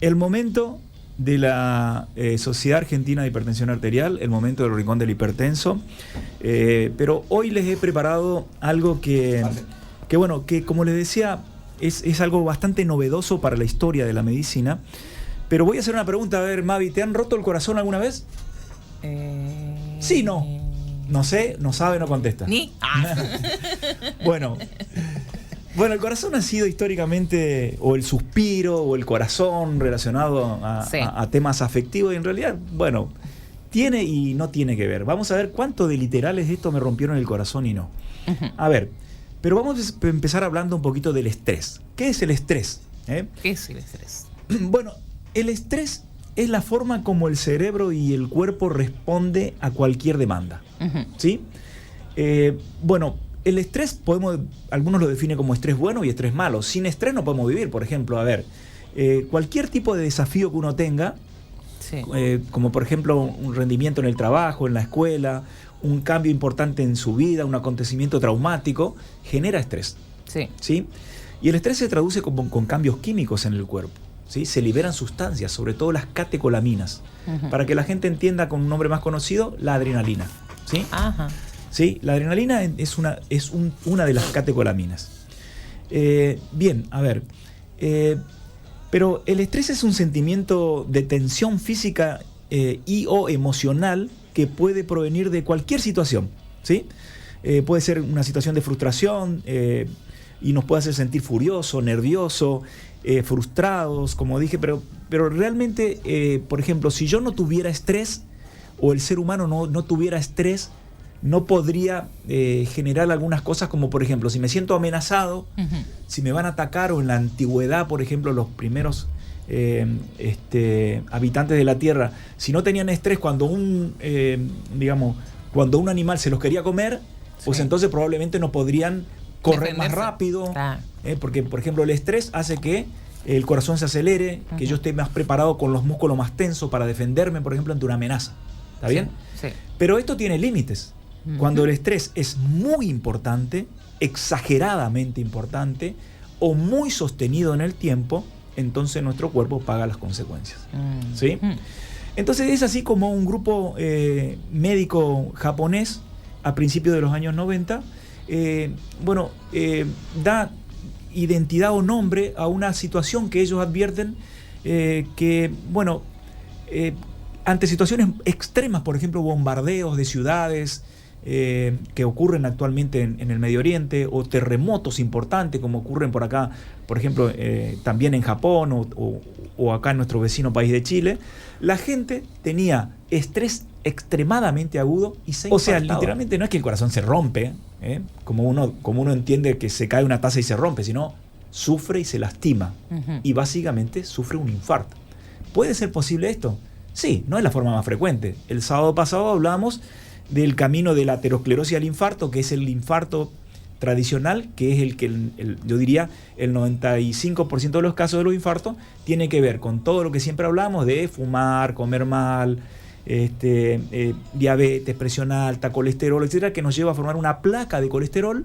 el momento de la Sociedad Argentina de Hipertensión Arterial, el momento del Rincón del Hipertenso. Pero hoy les he preparado algo que bueno, que como les decía, es algo bastante novedoso para la historia de la medicina. Pero voy a hacer una pregunta, a ver, Mavi, ¿te han roto el corazón alguna vez? Sí, no. No sé, no sabe, no contesta. Ni. Bueno, el corazón ha sido históricamente, o el suspiro, o el corazón relacionado a temas afectivos, y en realidad, bueno, tiene y no tiene que ver. Vamos a ver cuánto de literal es esto, me rompieron el corazón y no. A ver, pero vamos a empezar hablando un poquito del estrés. ¿Qué es el estrés? ¿Qué es el estrés? Bueno, el estrés es la forma como el cerebro y el cuerpo responde a cualquier demanda. ¿Sí? Bueno, el estrés, algunos lo definen como estrés bueno y estrés malo. Sin estrés no podemos vivir, por ejemplo. A ver, cualquier tipo de desafío que uno tenga, sí, como por ejemplo un rendimiento en el trabajo, en la escuela, un cambio importante en su vida, un acontecimiento traumático, genera estrés. Sí. ¿Sí? Y el estrés se traduce con cambios químicos en el cuerpo. ¿Sí? Se liberan sustancias, sobre todo las catecolaminas. Para que la gente entienda con un nombre más conocido, la adrenalina. ¿Sí? Ajá. ¿Sí? La adrenalina es una de las catecolaminas. Bien, a ver. Pero el estrés es un sentimiento de tensión física y o emocional que puede provenir de cualquier situación. ¿Sí? Puede ser una situación de frustración y nos puede hacer sentir furioso, nervioso, frustrados, como dije, pero realmente, por ejemplo, si yo no tuviera estrés, o el ser humano no tuviera estrés, no podría generar algunas cosas, como por ejemplo, si me siento amenazado, si me van a atacar, o en la antigüedad, por ejemplo, los primeros habitantes de la Tierra, si no tenían estrés cuando un animal se los quería comer, pues entonces probablemente no podrían correr más rápido, porque por ejemplo el estrés hace que el corazón se acelere, que yo esté más preparado con los músculos más tensos para defenderme, por ejemplo, ante una amenaza. ¿Está bien? Sí. Pero esto tiene límites. Cuando el estrés es muy importante, exageradamente importante, o muy sostenido en el tiempo, entonces nuestro cuerpo paga las consecuencias. ¿Sí? Entonces es así como un grupo médico japonés a principios de los años 90 da identidad o nombre a una situación que ellos advierten ante situaciones extremas, por ejemplo, bombardeos de ciudades que ocurren actualmente en el Medio Oriente, o terremotos importantes como ocurren por acá, por ejemplo, también en Japón o acá en nuestro vecino país de Chile, la gente tenía estrés extremadamente agudo y se infartaba. O sea, literalmente no es que el corazón se rompe, como uno entiende que se cae una taza y se rompe, sino sufre y se lastima, y básicamente sufre un infarto. ¿Puede ser posible esto? Sí, no es la forma más frecuente. El sábado pasado hablamos del camino de la aterosclerosis al infarto, que es el infarto tradicional, que es el que yo diría el 95% de los casos de los infartos tiene que ver con todo lo que siempre hablamos de fumar, comer mal, diabetes, presión alta, colesterol, etcétera, que nos lleva a formar una placa de colesterol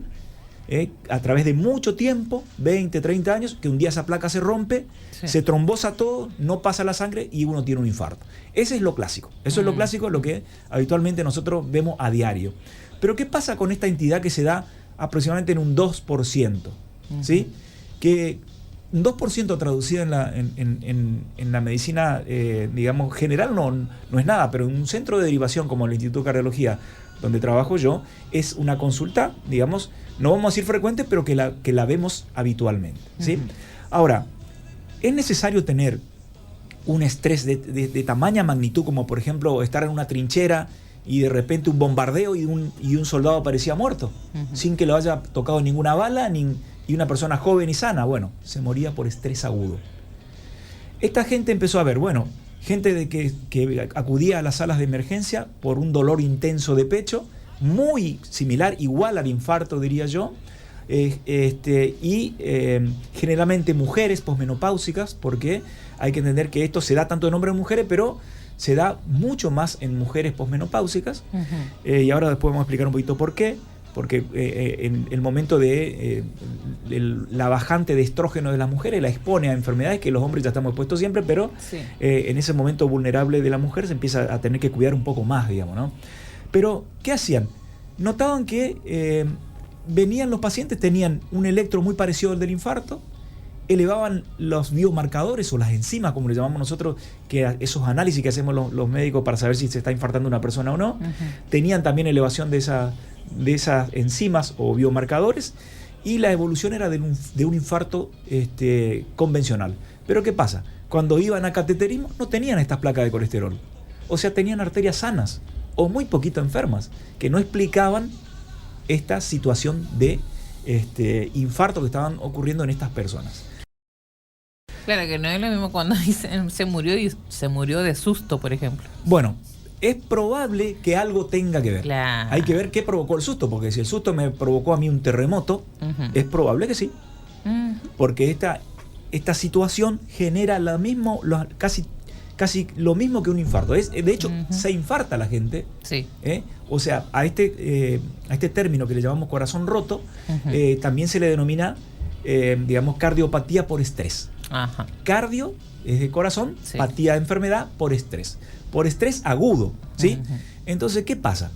a través de mucho tiempo, 20, 30 años, que un día esa placa se rompe, se trombosa todo, no pasa la sangre y uno tiene un infarto. Ese es lo clásico. Eso es lo clásico, lo que habitualmente nosotros vemos a diario. Pero ¿qué pasa con esta entidad que se da aproximadamente en un 2%? ¿Sí? Que un 2% traducido en la medicina, digamos, general no es nada, pero en un centro de derivación como el Instituto de Cardiología, donde trabajo yo, es una consulta, digamos, no vamos a decir frecuente, pero que la vemos habitualmente. ¿Sí? Ahora, ¿es necesario tener un estrés de tamaña magnitud, como por ejemplo estar en una trinchera y de repente un bombardeo y un soldado aparecía muerto, sin que le haya tocado ninguna bala, y una persona joven y sana? Bueno, se moría por estrés agudo. Esta gente empezó a ver, gente que acudía a las salas de emergencia por un dolor intenso de pecho, muy similar, igual al infarto, diría yo, generalmente mujeres posmenopáusicas, porque hay que entender que esto se da tanto en hombres y mujeres, pero se da mucho más en mujeres posmenopáusicas, y ahora después vamos a explicar un poquito por qué. porque en el momento de la bajante de estrógeno de las mujeres la expone a enfermedades que los hombres ya estamos expuestos siempre, pero sí, en ese momento vulnerable de la mujer se empieza a tener que cuidar un poco más, digamos, ¿no? Pero, ¿qué hacían? Notaban que venían los pacientes, tenían un electro muy parecido al del infarto, elevaban los biomarcadores o las enzimas, como le llamamos nosotros, que esos análisis que hacemos los médicos para saber si se está infartando una persona o no, tenían también elevación de esas enzimas o biomarcadores, y la evolución era de un infarto convencional. Pero ¿qué pasa? Cuando iban a cateterismo no tenían estas placas de colesterol, o sea, tenían arterias sanas o muy poquito enfermas, que no explicaban esta situación de infarto que estaban ocurriendo en estas personas. Claro, que no es lo mismo cuando dicen se murió y se murió de susto, por ejemplo. Bueno, es probable que algo tenga que ver. Claro. Hay que ver qué provocó el susto, porque si el susto me provocó a mí un terremoto, es probable que sí. Porque esta situación genera casi lo mismo que un infarto. De hecho, se infarta la gente. Sí. O sea, a este término que le llamamos corazón roto, también se le denomina, digamos, cardiopatía por estrés. Ajá. Cardio es de corazón, sí, patía de enfermedad por estrés agudo, ¿sí? Entonces, ¿qué pasa?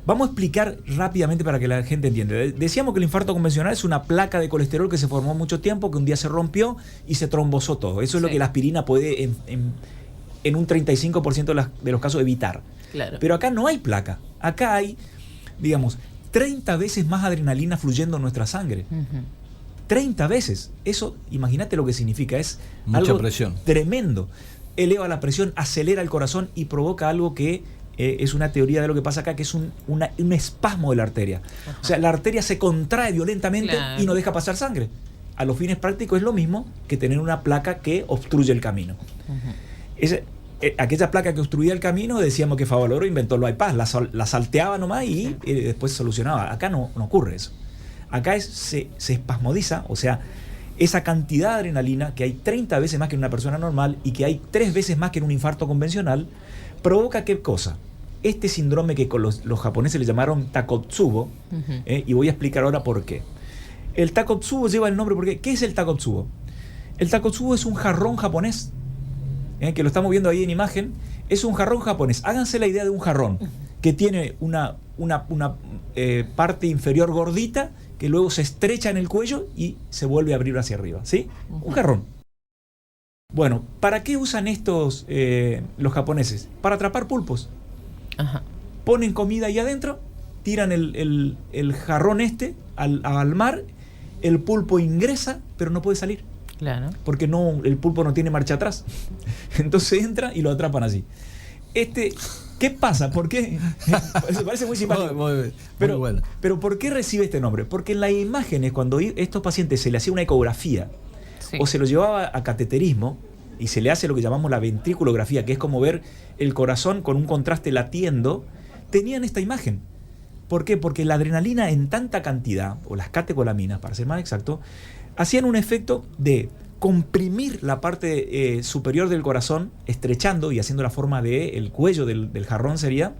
Vamos a explicar rápidamente para que la gente entienda. Decíamos que el infarto convencional es una placa de colesterol que se formó mucho tiempo, que un día se rompió y se trombosó todo. Eso es lo que la aspirina puede en un 35% de los casos evitar. Claro. Pero acá no hay placa. Acá hay, digamos, 30 veces más adrenalina fluyendo en nuestra sangre. 30 veces. Eso, imagínate lo que significa. Es mucha algo presión. Tremendo. Eleva la presión, acelera el corazón y provoca algo que es una teoría de lo que pasa acá, que es un espasmo de la arteria. Ajá. O sea, la arteria se contrae violentamente, claro, y no deja pasar sangre. A los fines prácticos es lo mismo que tener una placa que obstruye el camino. Aquella placa que obstruía el camino, decíamos que Favaloro inventó el bypass, la salteaba nomás y después se solucionaba. Acá no ocurre eso. Acá se espasmodiza, o sea, esa cantidad de adrenalina, que hay 30 veces más que en una persona normal y que hay 3 veces más que en un infarto convencional, provoca ¿qué cosa? Este síndrome que con los japoneses le llamaron Takotsubo, y voy a explicar ahora por qué. El Takotsubo lleva el nombre porque ¿qué es el Takotsubo? El Takotsubo es un jarrón japonés, que lo estamos viendo ahí en imagen. Es un jarrón japonés. Háganse la idea de un jarrón que tiene una parte inferior gordita que luego se estrecha en el cuello y se vuelve a abrir hacia arriba, ¿sí? Un jarrón. Bueno, ¿para qué usan estos los japoneses? Para atrapar pulpos. Ajá. Ponen comida ahí adentro, tiran el jarrón al mar, el pulpo ingresa, pero no puede salir. Claro. Porque el pulpo no tiene marcha atrás. Entonces entra y lo atrapan allí. ¿Qué pasa? ¿Por qué? Parece muy simpático. Muy bueno. Pero ¿por qué recibe este nombre? Porque en las imágenes, cuando a estos pacientes se le hacía una ecografía, o se los llevaba a cateterismo y se le hace lo que llamamos la ventriculografía, que es como ver el corazón con un contraste latiendo, tenían esta imagen. ¿Por qué? Porque la adrenalina en tanta cantidad, o las catecolaminas, para ser más exacto, hacían un efecto de comprimir la parte superior del corazón, estrechando y haciendo la forma del cuello del jarrón sería,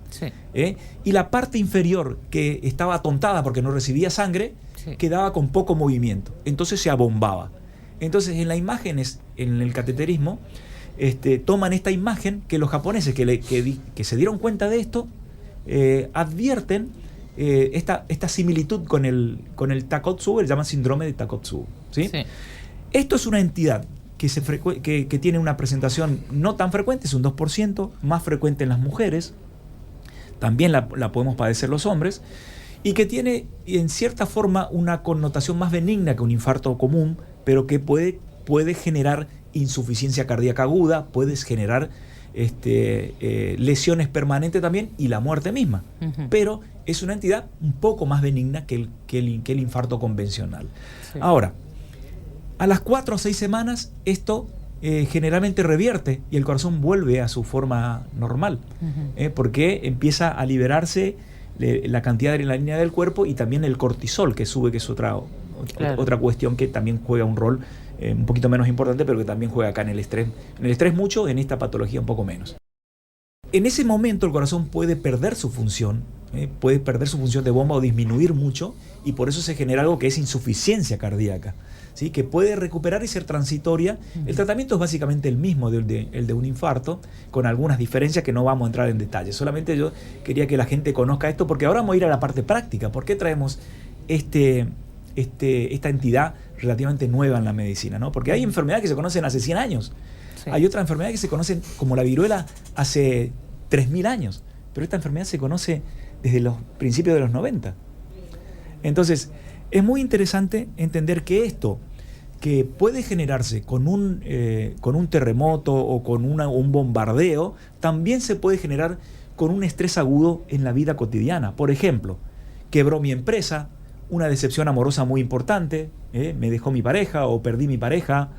y la parte inferior, que estaba atontada porque no recibía sangre, quedaba con poco movimiento, entonces se abombaba. Entonces en las imágenes, en el cateterismo, toman esta imagen que los japoneses que se dieron cuenta de esto, advierten esta similitud con el Takotsubo, le llaman síndrome de Takotsubo, ¿sí? Esto es una entidad que tiene una presentación no tan frecuente, es un 2%, más frecuente en las mujeres, también la podemos padecer los hombres, y que tiene en cierta forma una connotación más benigna que un infarto común, pero que puede generar insuficiencia cardíaca aguda, puede generar lesiones permanentes también y la muerte misma. Pero es una entidad un poco más benigna que el infarto convencional. Ahora, a las 4 o 6 semanas esto generalmente revierte y el corazón vuelve a su forma normal, porque empieza a liberarse la cantidad de adrenalina del cuerpo y también el cortisol que sube, que es otra cuestión que también juega un rol un poquito menos importante, pero que también juega acá en el estrés. En el estrés mucho, en esta patología un poco menos. En ese momento el corazón puede perder su función puede perder su función de bomba o disminuir mucho, y por eso se genera algo que es insuficiencia cardíaca, ¿sí? Que puede recuperar y ser transitoria. El tratamiento es básicamente el mismo el de un infarto, con algunas diferencias que no vamos a entrar en detalle. Solamente yo quería que la gente conozca esto, porque ahora vamos a ir a la parte práctica. ¿Por qué traemos esta entidad relativamente nueva en la medicina, ¿no? Porque hay enfermedades que se conocen hace 100 años. Sí. Hay otras enfermedades que se conocen, como la viruela, hace 3.000 años. Pero esta enfermedad se conoce desde los principios de los 90. Entonces, es muy interesante entender que esto, que puede generarse con un terremoto o con un bombardeo, también se puede generar con un estrés agudo en la vida cotidiana. Por ejemplo, quebró mi empresa, una decepción amorosa muy importante, me dejó mi pareja o perdí mi pareja,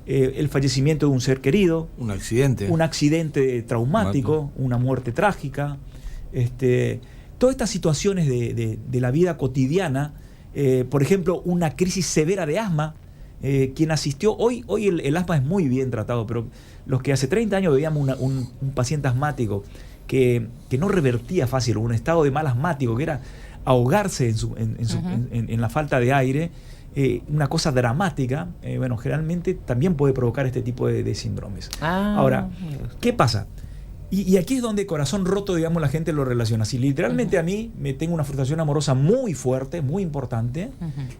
el fallecimiento de un ser querido, un accidente traumático, una muerte trágica, todas estas situaciones de la vida cotidiana, por ejemplo, una crisis severa de asma. Quien asistió, hoy el asma es muy bien tratado, pero los que hace 30 años veíamos un paciente asmático que no revertía fácil, un estado de mal asmático, que era ahogarse en la falta de aire, una cosa dramática, bueno, generalmente también puede provocar este tipo de síndromes. Ahora, ¿qué pasa? Y aquí es donde corazón roto, digamos, la gente lo relaciona. Si literalmente a mí me tengo una frustración amorosa muy fuerte, muy importante,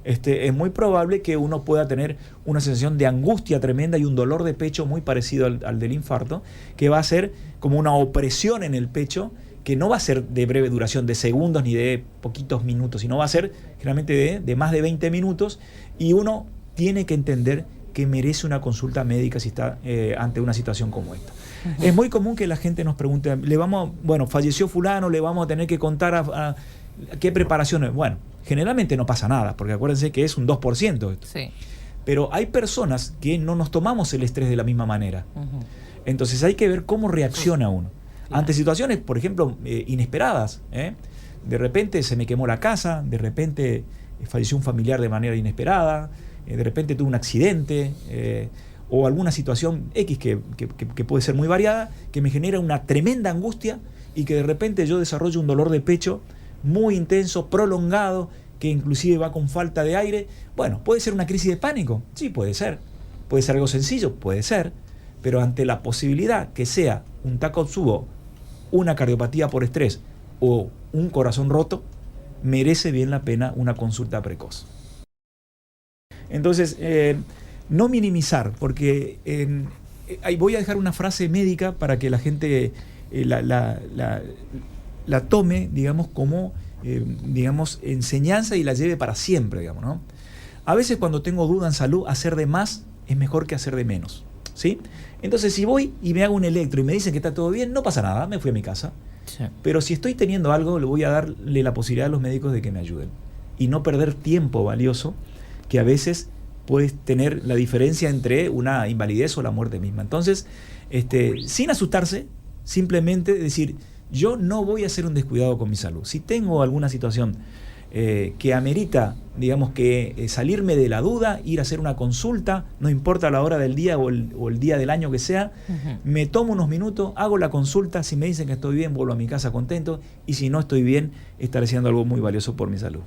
es muy probable que uno pueda tener una sensación de angustia tremenda y un dolor de pecho muy parecido al del infarto, que va a ser como una opresión en el pecho, que no va a ser de breve duración, de segundos ni de poquitos minutos, sino va a ser generalmente de más de 20 minutos, y uno tiene que entender que merece una consulta médica si está ante una situación como esta. Es muy común que la gente nos pregunte, falleció fulano, le vamos a tener que contar a qué preparaciones. Bueno, generalmente no pasa nada, porque acuérdense que es un 2% esto. Sí. Pero hay personas que no nos tomamos el estrés de la misma manera. Entonces hay que ver cómo reacciona uno. Ante situaciones, por ejemplo, inesperadas. De repente se me quemó la casa, de repente falleció un familiar de manera inesperada, de repente tuve un accidente, o alguna situación X que puede ser muy variada, que me genera una tremenda angustia y que de repente yo desarrollo un dolor de pecho muy intenso, prolongado, que inclusive va con falta de aire. Bueno, ¿puede ser una crisis de pánico? Sí, puede ser. ¿Puede ser algo sencillo? Puede ser. Pero ante la posibilidad que sea un Takotsubo, una cardiopatía por estrés o un corazón roto, merece bien la pena una consulta precoz. Entonces, no minimizar, porque ahí voy a dejar una frase médica para que la gente la tome, digamos, como enseñanza y la lleve para siempre, digamos, ¿no? A veces cuando tengo duda en salud, hacer de más es mejor que hacer de menos, ¿sí? Entonces, si voy y me hago un electro y me dicen que está todo bien, no pasa nada, me fui a mi casa. Sí. Pero si estoy teniendo algo, le voy a darle la posibilidad a los médicos de que me ayuden. Y no perder tiempo valioso, que a veces puede tener la diferencia entre una invalidez o la muerte misma. Entonces, sin asustarse, simplemente decir, yo no voy a ser un descuidado con mi salud. Si tengo alguna situación que amerita, digamos, que salirme de la duda, ir a hacer una consulta, no importa la hora del día o el día del año que sea, me tomo unos minutos, hago la consulta, si me dicen que estoy bien, vuelvo a mi casa contento, y si no estoy bien, estaré haciendo algo muy valioso por mi salud.